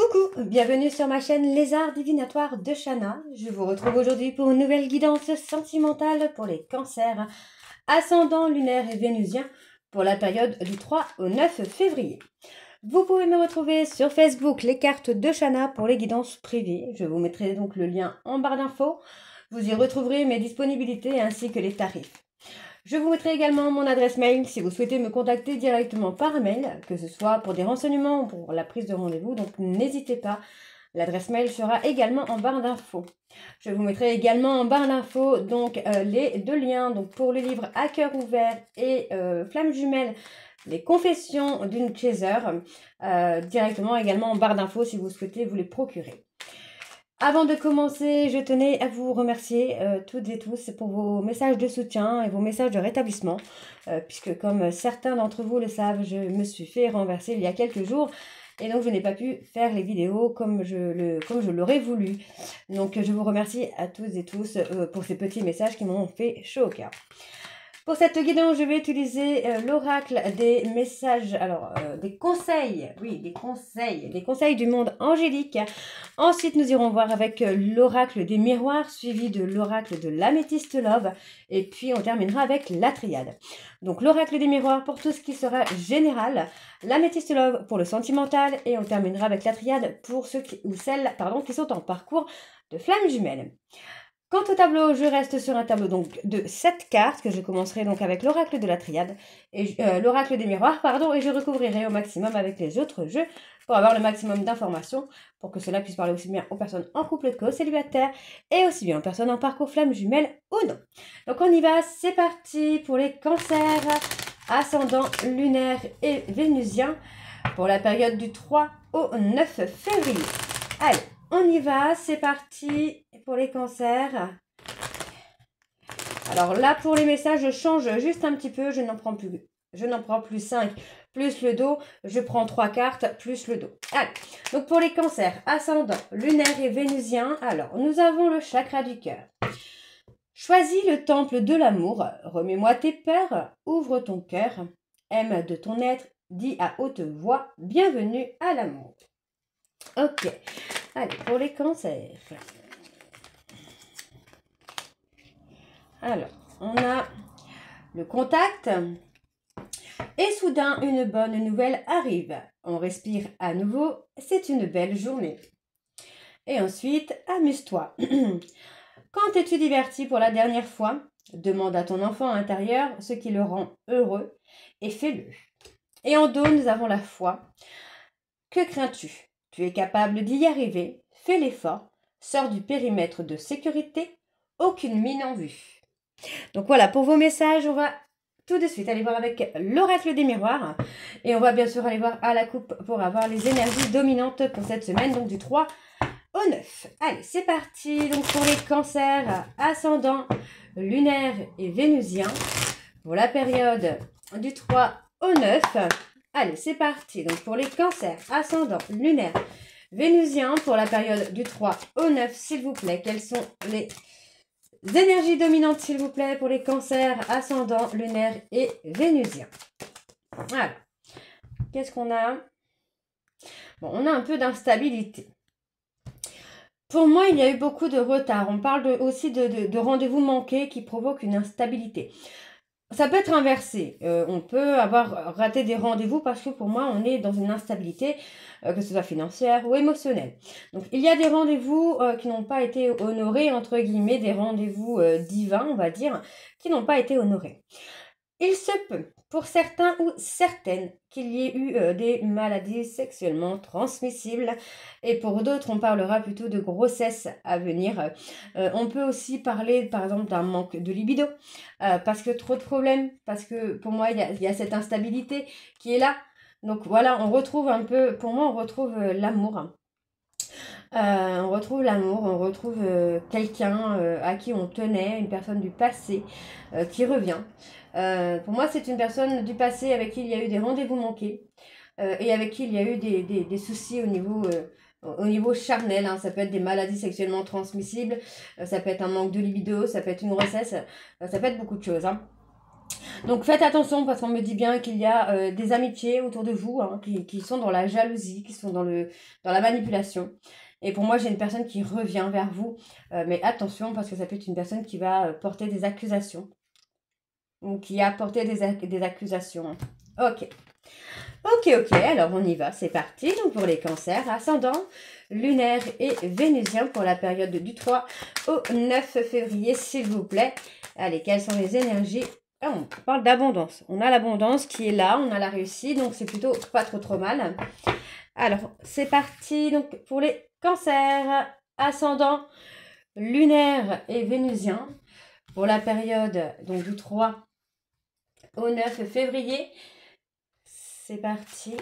Coucou, bienvenue sur ma chaîne Les Arts Divinatoires de Shana. Je vous retrouve aujourd'hui pour une nouvelle guidance sentimentale pour les cancers, ascendant lunaire et vénusien pour la période du 3 au 9 février. Vous pouvez me retrouver sur Facebook, les cartes de Shana pour les guidances privées. Je vous mettrai donc le lien en barre d'infos. Vous y retrouverez mes disponibilités ainsi que les tarifs. Je vous mettrai également mon adresse mail si vous souhaitez me contacter directement par mail, que ce soit pour des renseignements ou pour la prise de rendez-vous, donc n'hésitez pas. L'adresse mail sera également en barre d'infos. Je vous mettrai également en barre d'infos donc les deux liens donc pour le livre À cœur ouvert et Flamme jumelle, les confessions d'une chaser, directement également en barre d'infos si vous souhaitez vous les procurer. Avant de commencer, je tenais à vous remercier toutes et tous pour vos messages de soutien et vos messages de rétablissement, puisque comme certains d'entre vous le savent, je me suis fait renverser il y a quelques jours et donc je n'ai pas pu faire les vidéos comme je l'aurais voulu. Donc je vous remercie à toutes et tous pour ces petits messages qui m'ont fait chaud au cœur. Pour cette guidance, je vais utiliser l'oracle des messages, des conseils, oui, des conseils du monde angélique. Ensuite, nous irons voir avec l'oracle des miroirs, suivi de l'oracle de l'améthyste love, et puis on terminera avec la triade. Donc l'oracle des miroirs pour tout ce qui sera général, l'améthyste love pour le sentimental, et on terminera avec la triade pour ceux qui sont en parcours de flamme jumelle. Quant au tableau, je reste sur un tableau donc de 7 cartes que je commencerai donc avec l'oracle de la triade et l'oracle des miroirs, et je recouvrirai au maximum avec les autres jeux pour avoir le maximum d'informations pour que cela puisse parler aussi bien aux personnes en couple qu'aux célibataires et aussi bien aux personnes en parcours flamme jumelle ou non. Donc on y va, c'est parti pour les cancers, ascendant lunaire et vénusien pour la période du 3 au 9 février. Allez, on y va, c'est parti pour les cancers. Alors là, pour les messages, je change juste un petit peu. Je n'en prends plus 5 plus le dos. Je prends 3 cartes plus le dos. Allez, donc pour les cancers, ascendant, lunaire et vénusien. Alors, nous avons le chakra du cœur. Choisis le temple de l'amour. Remets-moi tes peurs. Ouvre ton cœur. Aime de ton être. Dis à haute voix, bienvenue à l'amour. Ok. Allez, pour les cancers. Alors, on a le contact. Et soudain, une bonne nouvelle arrive. On respire à nouveau. C'est une belle journée. Et ensuite, amuse-toi. Quand es-tu diverti pour la dernière fois? Demande à ton enfant intérieur ce qui le rend heureux et fais-le. Et en dos, nous avons la foi. Que crains-tu? Tu es capable d'y arriver, fais l'effort, sors du périmètre de sécurité, aucune mine en vue. Donc voilà, pour vos messages, on va tout de suite aller voir avec l'oracle des miroirs. Et on va bien sûr aller voir à la coupe pour avoir les énergies dominantes pour cette semaine, donc du 3 au 9. Allez, c'est parti. Donc pour les cancers, ascendant, lunaire et vénusien, pour la période du 3 au 9. Allez, c'est parti. Donc, pour les cancers, ascendant, lunaire, vénusien, pour la période du 3 au 9, s'il vous plaît. Quelles sont les énergies dominantes, s'il vous plaît, pour les cancers, ascendant, lunaire et vénusien? Voilà. Qu'est-ce qu'on a? Bon, on a un peu d'instabilité. Pour moi, il y a eu beaucoup de retard. On parle aussi de rendez-vous manqués qui provoquent une instabilité. Ça peut être inversé. On peut avoir raté des rendez-vous parce que pour moi, on est dans une instabilité, que ce soit financière ou émotionnelle. Donc, il y a des rendez-vous qui n'ont pas été honorés, entre guillemets, des rendez-vous divins, on va dire, qui n'ont pas été honorés. Il se peut, pour certains ou certaines, qu'il y ait eu des maladies sexuellement transmissibles et pour d'autres, on parlera plutôt de grossesse à venir. On peut aussi parler, par exemple, d'un manque de libido parce que trop de problèmes, parce que pour moi, il y a cette instabilité qui est là. Donc voilà, on retrouve un peu, pour moi, on retrouve l'amour. On retrouve l'amour, on retrouve quelqu'un à qui on tenait, une personne du passé qui revient. Pour moi, c'est une personne du passé avec qui il y a eu des rendez-vous manqués et avec qui il y a eu des soucis au niveau charnel. Hein. Ça peut être des maladies sexuellement transmissibles, ça peut être un manque de libido, ça peut être une grossesse, ça peut être beaucoup de choses. Hein. Donc faites attention parce qu'on me dit bien qu'il y a des amitiés autour de vous hein, qui sont dans la jalousie, qui sont dans la manipulation. Et pour moi, j'ai une personne qui revient vers vous. Mais attention parce que ça peut être une personne qui va porter des accusations. Ou qui a porté des accusations. Ok. Ok. Alors on y va. C'est parti. Donc pour les cancers, ascendant, lunaire et vénusien pour la période du 3 au 9 février, s'il vous plaît. Allez, quelles sont les énergies? Ah, on parle d'abondance. On a l'abondance qui est là, on a la réussite, donc c'est plutôt pas trop mal. Alors, c'est parti. Donc, pour les cancers, ascendant, lunaire et vénusien, pour la période donc, du 3 au 9 février. C'est parti.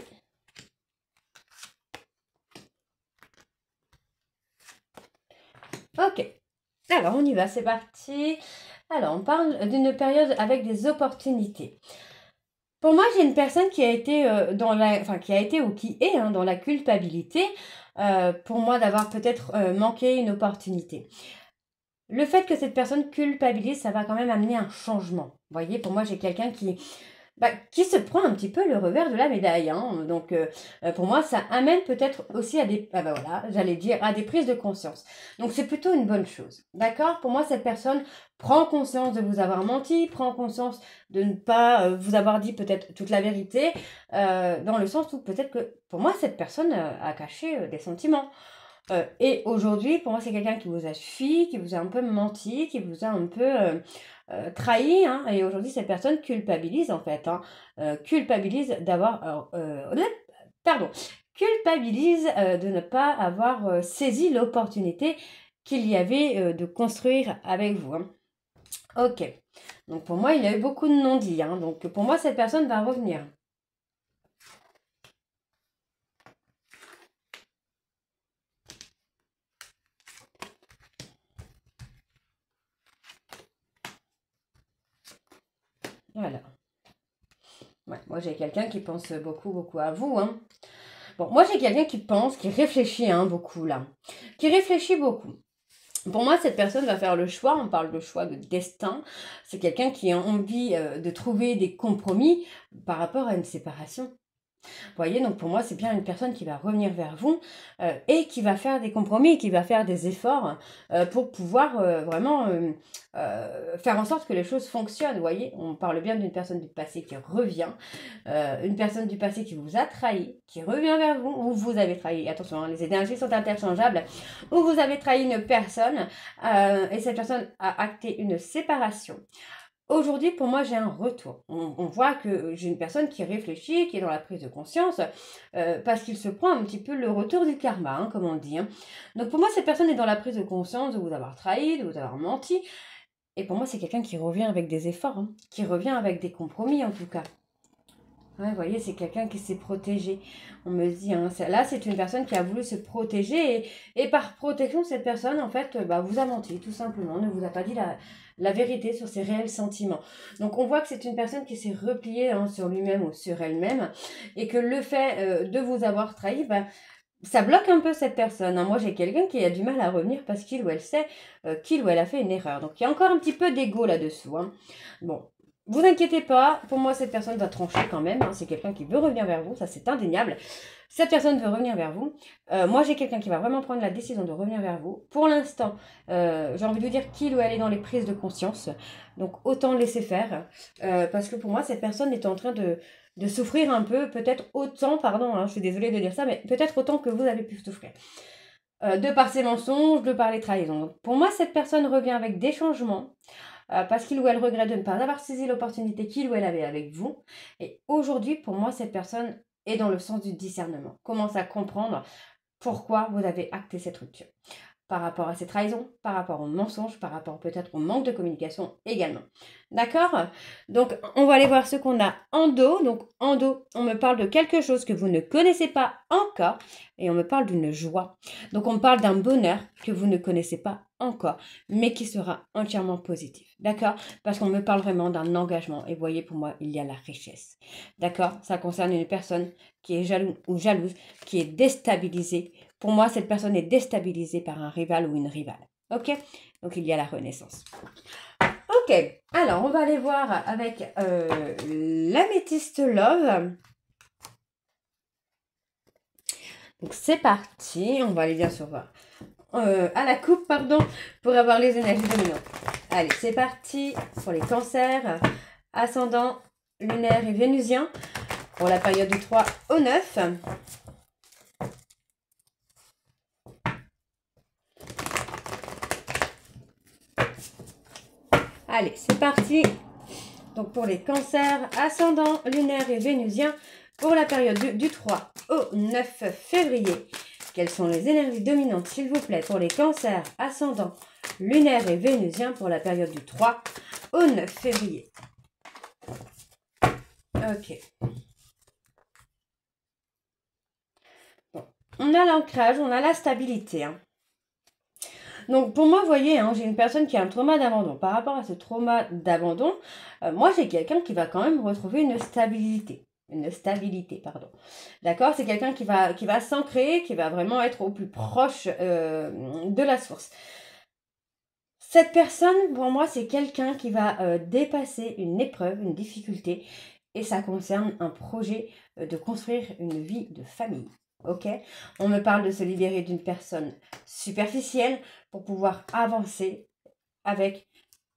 Ok. Alors, on y va, c'est parti. Alors, on parle d'une période avec des opportunités. Pour moi, j'ai une personne qui a été qui a été ou qui est dans la culpabilité pour moi d'avoir peut-être manqué une opportunité. Le fait que cette personne culpabilise, ça va quand même amener un changement. Vous voyez, pour moi, j'ai quelqu'un qui se prend un petit peu le revers de la médaille. Hein. Donc, pour moi, ça amène peut-être aussi à des, à des prises de conscience. Donc, c'est plutôt une bonne chose. D'accord? Pour moi, cette personne prend conscience de vous avoir menti, prend conscience de ne pas vous avoir dit peut-être toute la vérité, dans le sens où peut-être que, pour moi, cette personne a caché des sentiments. Et aujourd'hui, pour moi, c'est quelqu'un qui vous a fui, qui vous a un peu menti, qui vous a un peu trahi. Hein, et aujourd'hui, cette personne culpabilise, en fait. Hein, culpabilise d'avoir... pardon. Culpabilise de ne pas avoir saisi l'opportunité qu'il y avait de construire avec vous. Hein. Ok. Donc, pour moi, il y a eu beaucoup de non-dits. Hein, donc, pour moi, cette personne va revenir. Voilà. Ouais, moi, j'ai quelqu'un qui pense beaucoup à vous. Hein. Bon, moi, j'ai quelqu'un qui pense, qui réfléchit beaucoup là. Qui réfléchit beaucoup. Pour moi, cette personne va faire le choix, on parle de choix de destin. C'est quelqu'un qui a envie de trouver des compromis par rapport à une séparation. Vous voyez, donc pour moi, c'est bien une personne qui va revenir vers vous et qui va faire des compromis, qui va faire des efforts pour pouvoir vraiment faire en sorte que les choses fonctionnent. Vous voyez, on parle bien d'une personne du passé qui revient, une personne du passé qui vous a trahi, qui revient vers vous, ou vous avez trahi. Attention, hein, les énergies sont interchangeables. Ou vous avez trahi une personne et cette personne a acté une séparation. Aujourd'hui, pour moi, j'ai un retour. On voit que j'ai une personne qui réfléchit, qui est dans la prise de conscience, parce qu'il se prend un petit peu le retour du karma, hein, comme on dit. Hein. Donc pour moi, cette personne est dans la prise de conscience de vous avoir trahi, de vous avoir menti. Et pour moi, c'est quelqu'un qui revient avec des efforts, hein, qui revient avec des compromis en tout cas. Ouais, vous voyez, c'est quelqu'un qui s'est protégé. On me dit, hein, là, c'est une personne qui a voulu se protéger et par protection, cette personne, en fait, vous a menti, tout simplement, ne vous a pas dit la vérité sur ses réels sentiments. Donc, on voit que c'est une personne qui s'est repliée sur lui-même ou sur elle-même et que le fait de vous avoir trahi, ça bloque un peu cette personne. Hein. Moi, j'ai quelqu'un qui a du mal à revenir parce qu'il ou elle sait qu'il ou elle a fait une erreur. Donc, il y a encore un petit peu d'ego là-dessous. Hein. Bon, vous inquiétez pas, pour moi, cette personne va trancher quand même. Hein. C'est quelqu'un qui veut revenir vers vous, ça c'est indéniable. Cette personne veut revenir vers vous. Moi, j'ai quelqu'un qui va vraiment prendre la décision de revenir vers vous. Pour l'instant, j'ai envie de dire qu'il ou elle est dans les prises de conscience. Donc, autant laisser faire. Parce que pour moi, cette personne est en train de souffrir un peu, peut-être autant, pardon, hein, je suis désolée de dire ça, mais peut-être autant que vous avez pu souffrir. De par ses mensonges, de par les trahisons. Donc, pour moi, cette personne revient avec des changements. Parce qu'il ou elle regrette de ne pas avoir saisi l'opportunité qu'il ou elle avait avec vous. Et aujourd'hui, pour moi, cette personne est dans le sens du discernement. Commence à comprendre pourquoi vous avez acté cette rupture. Par rapport à ces trahisons, par rapport aux mensonges, par rapport peut-être au manque de communication également. D'accord? Donc, on va aller voir ce qu'on a en dos. Donc, en dos, on me parle de quelque chose que vous ne connaissez pas encore et on me parle d'une joie. Donc, on me parle d'un bonheur que vous ne connaissez pas encore, mais qui sera entièrement positif. D'accord? Parce qu'on me parle vraiment d'un engagement. Et voyez, pour moi, il y a la richesse. D'accord? Ça concerne une personne qui est jaloux ou jalouse, qui est déstabilisée. Pour moi, cette personne est déstabilisée par un rival ou une rivale. Ok? Donc, il y a la renaissance. Ok, alors on va aller voir avec l'améthyste Love. Donc c'est parti, on va aller bien sûr voir à la coupe, pardon, pour avoir les énergies dominantes. Allez, c'est parti pour les cancers, ascendant, lunaire et vénusien, pour la période du 3 au 9. Allez, c'est parti. Donc pour les cancers, ascendant, lunaire et vénusien, pour la période du 3 au 9 février. Quelles sont les énergies dominantes, s'il vous plaît, pour les cancers, ascendant, lunaire et vénusien, pour la période du 3 au 9 février. Ok. Bon. On a l'ancrage, on a la stabilité. Hein. Donc pour moi, vous voyez, hein, j'ai une personne qui a un trauma d'abandon. Par rapport à ce trauma d'abandon, moi j'ai quelqu'un qui va quand même retrouver une stabilité. Une stabilité, pardon. D'accord? C'est quelqu'un qui va s'ancrer, qui va vraiment être au plus proche de la source. Cette personne, pour moi, c'est quelqu'un qui va dépasser une épreuve, une difficulté, et ça concerne un projet de construire une vie de famille. Ok? On me parle de se libérer d'une personne superficielle pour pouvoir avancer avec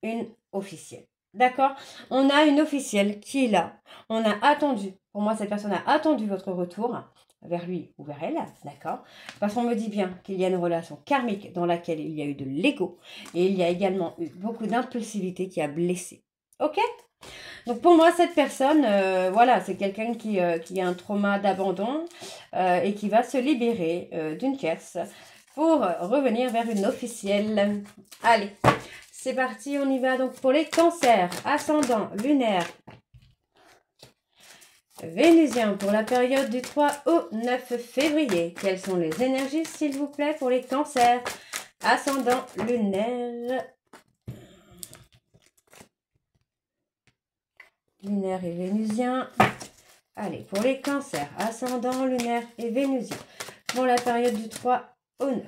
une officielle. D'accord? On a une officielle qui est là. On a attendu. Pour moi, cette personne a attendu votre retour vers lui ou vers elle. D'accord? Parce qu'on me dit bien qu'il y a une relation karmique dans laquelle il y a eu de l'ego. Et il y a également eu beaucoup d'impulsivité qui a blessé. Ok? Donc pour moi, cette personne, voilà, c'est quelqu'un qui a un trauma d'abandon et qui va se libérer d'une tierce pour revenir vers une officielle. Allez, c'est parti, on y va donc pour les cancers, ascendant, lunaire, vénusien pour la période du 3 au 9 février. Quelles sont les énergies, s'il vous plaît, pour les cancers, ascendant, lunaire, lunaire et vénusien. Allez, pour les cancers, ascendant, lunaire et vénusien, pour la période du 3 au 9.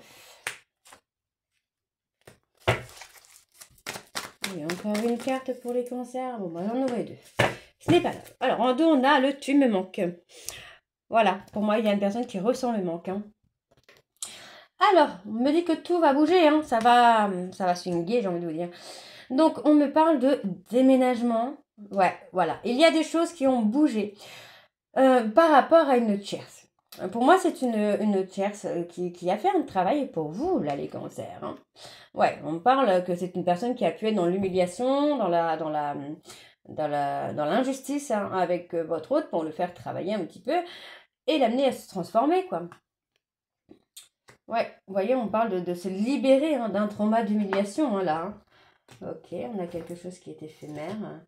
Et encore une carte pour les cancers. Bon, bah, j'en aurai deux. Ce n'est pas grave. Alors, en deux, on a le tu me manques. Voilà, pour moi, il y a une personne qui ressent le manque. Hein. Alors, on me dit que tout va bouger. Hein. Ça va swinguer, j'ai envie de vous dire. Donc, on me parle de déménagement. Ouais, voilà. Il y a des choses qui ont bougé par rapport à une tierce. Pour moi, c'est une tierce qui a fait un travail pour vous, là, les cancers. Hein. Ouais, on parle que c'est une personne qui a pu être dans l'humiliation, dans l'injustice hein, avec votre hôte pour le faire travailler un petit peu et l'amener à se transformer, quoi. Ouais, vous voyez, on parle de se libérer hein, d'un trauma d'humiliation, hein, là. Hein. Ok, on a quelque chose qui est éphémère.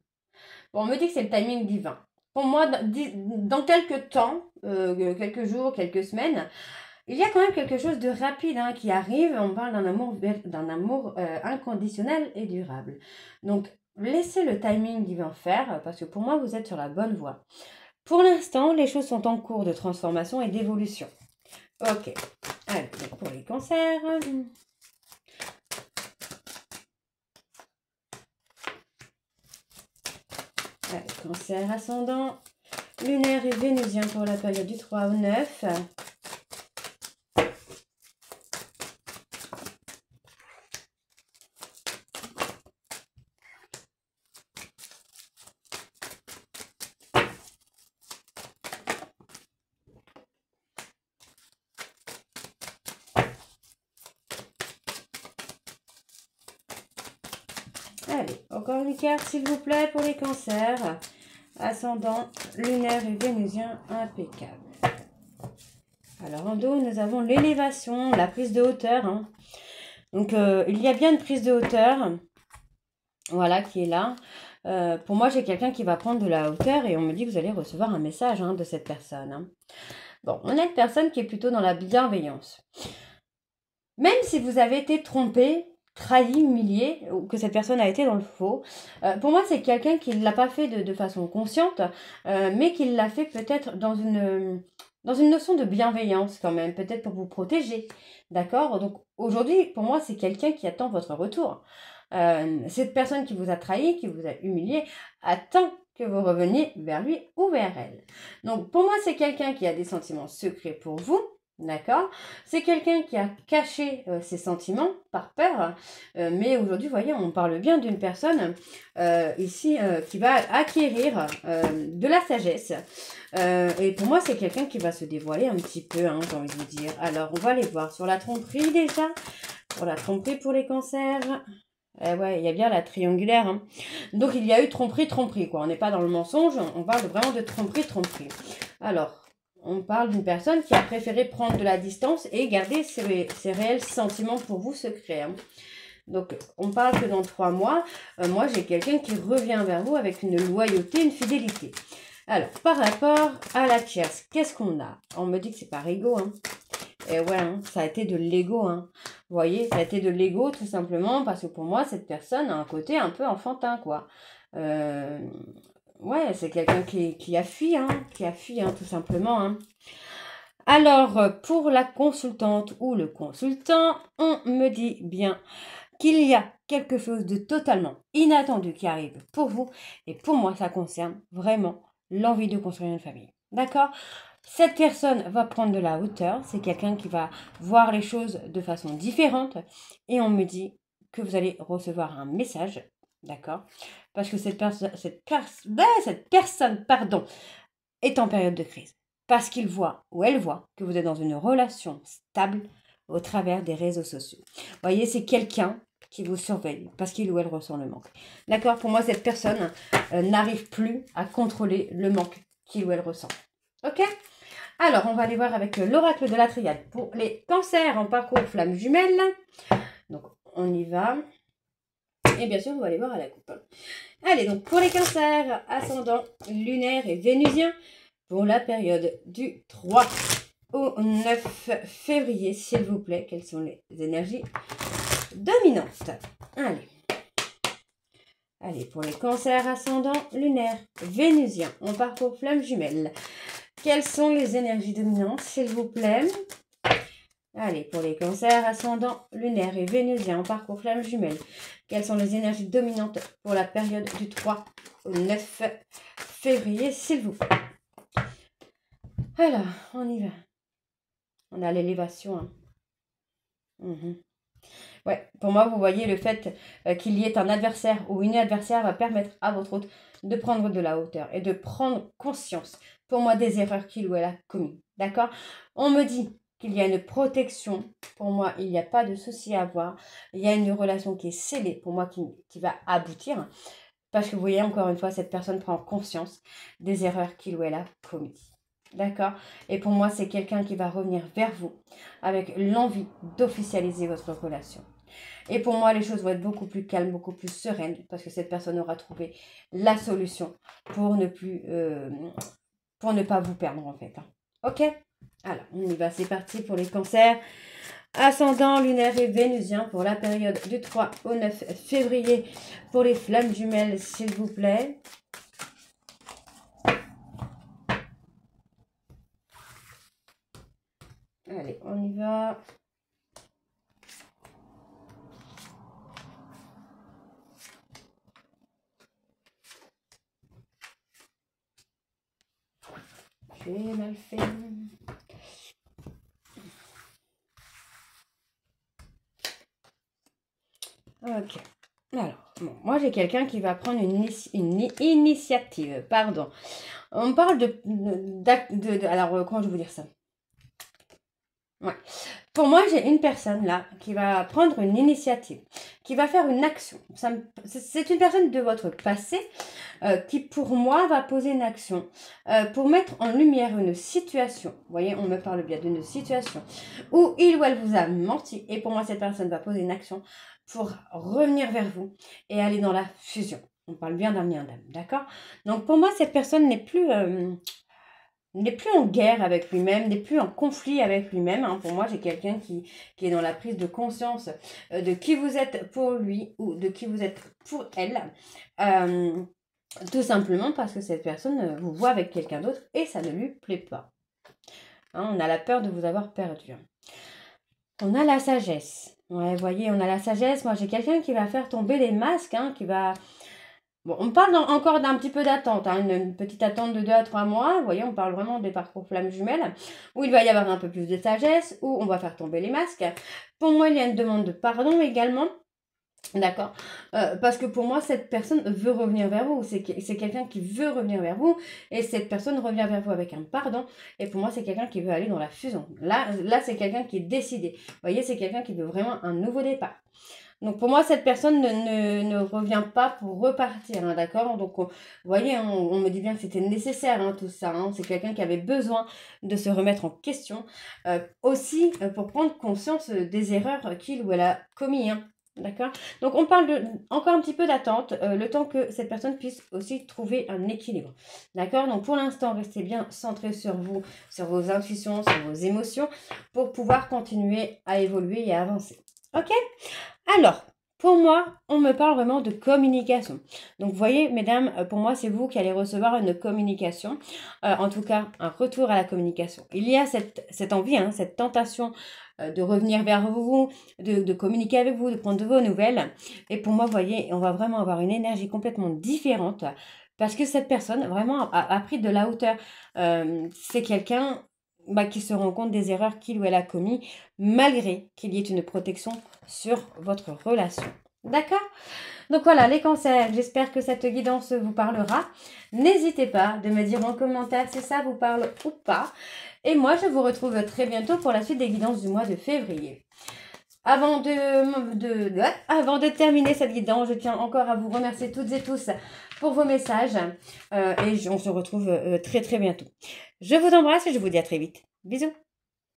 Bon, on me dit que c'est le timing divin. Pour moi, dans quelques temps, quelques jours, quelques semaines, il y a quand même quelque chose de rapide hein, qui arrive. On parle d'un amour inconditionnel et durable. Donc, laissez le timing divin faire, parce que pour moi, vous êtes sur la bonne voie. Pour l'instant, les choses sont en cours de transformation et d'évolution. Ok. Allez, donc pour les cancers... Allez, cancer ascendant, lunaire et vénusien pour la période du 3 au 9. Allez, encore une carte s'il vous plaît pour les cancers. Ascendant, lunaire et vénusien, impeccable. Alors en dos, nous avons l'élévation, la prise de hauteur. Hein. Donc il y a bien une prise de hauteur, voilà, qui est là. Pour moi, j'ai quelqu'un qui va prendre de la hauteur et on me dit que vous allez recevoir un message hein, de cette personne. Hein. Bon, on a une personne qui est plutôt dans la bienveillance. Même si vous avez été trompé, trahi, humilié, ou que cette personne a été dans le faux. Pour moi, c'est quelqu'un qui ne l'a pas fait de façon consciente, mais qui l'a fait peut-être dans une notion de bienveillance quand même, peut-être pour vous protéger. D'accord? Donc aujourd'hui, pour moi, c'est quelqu'un qui attend votre retour. Cette personne qui vous a trahi, qui vous a humilié, attend que vous reveniez vers lui ou vers elle. Donc pour moi, c'est quelqu'un qui a des sentiments secrets pour vous. D'accord? C'est quelqu'un qui a caché ses sentiments par peur. Mais aujourd'hui, vous voyez, on parle bien d'une personne ici qui va acquérir de la sagesse. Et pour moi, c'est quelqu'un qui va se dévoiler un petit peu, hein, j'ai envie de vous dire. Alors, on va aller voir sur la tromperie déjà. Pour la tromperie pour les cancers. Ouais, il y a bien la triangulaire. Hein. Donc, il y a eu tromperie, tromperie, quoi. On n'est pas dans le mensonge, on parle vraiment de tromperie, tromperie. Alors, on parle d'une personne qui a préféré prendre de la distance et garder ses réels sentiments pour vous secrets. Hein. Donc, on parle que dans 3 mois, moi, j'ai quelqu'un qui revient vers vous avec une loyauté, une fidélité. Alors, par rapport à la tierce, qu'est-ce qu'on a? On me dit que c'est par ego, hein. Et ouais, hein, ça a été de l'ego, hein. Vous voyez, ça a été de l'ego tout simplement parce que pour moi, cette personne a un côté un peu enfantin, quoi. Ouais, c'est quelqu'un qui a fui, hein, tout simplement, hein. Alors, pour la consultante ou le consultant, on me dit bien qu'il y a quelque chose de totalement inattendu qui arrive pour vous. Et pour moi, ça concerne vraiment l'envie de construire une famille. D'accord? Cette personne va prendre de la hauteur. C'est quelqu'un qui va voir les choses de façon différente. Et on me dit que vous allez recevoir un message. D'accord? Parce que cette personne, pardon, est en période de crise. Parce qu'il voit ou elle voit que vous êtes dans une relation stable au travers des réseaux sociaux. Vous voyez, c'est quelqu'un qui vous surveille parce qu'il ou elle ressent le manque. D'accord? Pour moi, cette personne n'arrive plus à contrôler le manque qu'il ou elle ressent. Ok? Alors, on va aller voir avec l'oracle de la triade pour les cancers en parcours flamme jumelle. Donc, on y va. Et bien sûr, on va aller voir à la coupe. Allez, donc pour les cancers, ascendant lunaire et vénusien, pour la période du 3 au 9 février, s'il vous plaît, quelles sont les énergies dominantes? Allez, pour les cancers, ascendant lunaire, vénusien, on parcours flamme jumelle. Quelles sont les énergies dominantes, s'il vous plaît? Allez, pour les cancers, ascendant lunaire et vénusien, on parcours flamme jumelle. Quelles sont les énergies dominantes pour la période du 3 au 9 février, s'il vous plaît? Alors, on y va. On a l'élévation. Hein. Ouais, pour moi, vous voyez, le fait qu'il y ait un adversaire ou une adversaire va permettre à votre hôte de prendre de la hauteur et de prendre conscience, pour moi, des erreurs qu'il ou elle a commises. D'accord? On me dit qu'il y a une protection. Pour moi, il n'y a pas de souci à avoir. Il y a une relation qui est scellée, pour moi, qui va aboutir. Parce que vous voyez, encore une fois, cette personne prend conscience des erreurs qu'il ou elle a commises. D'accord? Et pour moi, c'est quelqu'un qui va revenir vers vous avec l'envie d'officialiser votre relation. Et pour moi, les choses vont être beaucoup plus calmes, beaucoup plus sereines, parce que cette personne aura trouvé la solution pour ne pas vous perdre, en fait. Hein. Ok? Alors, on y va, c'est parti pour les cancers. Ascendant lunaire et vénusien pour la période du 3 au 9 février pour les flammes jumelles, s'il vous plaît. Allez, on y va. J'ai mal fait. Ok. Alors, bon, moi j'ai quelqu'un qui va prendre une initiative. Pardon. On parle alors, comment je vais vous dire ça? Ouais. Pour moi, j'ai une personne là qui va prendre une initiative, qui va faire une action. C'est une personne de votre passé qui, pour moi, va poser une action pour mettre en lumière une situation. Vous voyez, on me parle bien d'une situation où il ou elle vous a menti. Et pour moi, cette personne va poser une action pour revenir vers vous et aller dans la fusion. On parle bien d'un lien d'âme, d'accord? Donc, pour moi, cette personne n'est plus en guerre avec lui-même, n'est plus en conflit avec lui-même. Hein. Pour moi, j'ai quelqu'un qui est dans la prise de conscience de qui vous êtes pour lui ou de qui vous êtes pour elle. Tout simplement parce que cette personne vous voit avec quelqu'un d'autre et ça ne lui plaît pas. Hein, on a la peur de vous avoir perdu. On a la sagesse. Ouais, vous voyez, on a la sagesse. Moi, j'ai quelqu'un qui va faire tomber les masques, hein, qui va... Bon, on parle encore d'un petit peu d'attente, hein, une petite attente de 2 à 3 mois. Vous voyez, on parle vraiment des parcours flammes jumelles, où il va y avoir un peu plus de sagesse, où on va faire tomber les masques. Pour moi, il y a une demande de pardon également. D'accord. Parce que pour moi, cette personne veut revenir vers vous. C'est quelqu'un qui veut revenir vers vous. Et cette personne revient vers vous avec un pardon. Et pour moi, c'est quelqu'un qui veut aller dans la fusion. Là c'est quelqu'un qui est décidé. Vous voyez, c'est quelqu'un qui veut vraiment un nouveau départ. Donc pour moi, cette personne ne revient pas pour repartir, hein, d'accord? Donc vous voyez, on me dit bien que c'était nécessaire, hein, tout ça, hein. C'est quelqu'un qui avait besoin de se remettre en question. Aussi, pour prendre conscience des erreurs qu'il ou elle a commis, hein. D'accord? Donc on parle encore un petit peu d'attente, le temps que cette personne puisse aussi trouver un équilibre. D'accord? Donc pour l'instant, restez bien centré sur vous, sur vos intuitions, sur vos émotions, pour pouvoir continuer à évoluer et à avancer. Ok? Alors, pour moi, on me parle vraiment de communication. Donc, vous voyez, mesdames, pour moi, c'est vous qui allez recevoir une communication, en tout cas, un retour à la communication. Il y a cette envie, hein, cette tentation de revenir vers vous, de communiquer avec vous, de prendre de vos nouvelles. Et pour moi, vous voyez, on va vraiment avoir une énergie complètement différente parce que cette personne, vraiment, a pris de la hauteur. C'est quelqu'un qui se rend compte des erreurs qu'il ou elle a commises, malgré qu'il y ait une protection sur votre relation. D'accord? Donc voilà, les cancers, j'espère que cette guidance vous parlera. N'hésitez pas de me dire en commentaire si ça vous parle ou pas. Et moi, je vous retrouve très bientôt pour la suite des guidances du mois de février. Avant de terminer cette guidance, je tiens encore à vous remercier toutes et tous pour vos messages. Et on se retrouve très très bientôt. Je vous embrasse et je vous dis à très vite. Bisous.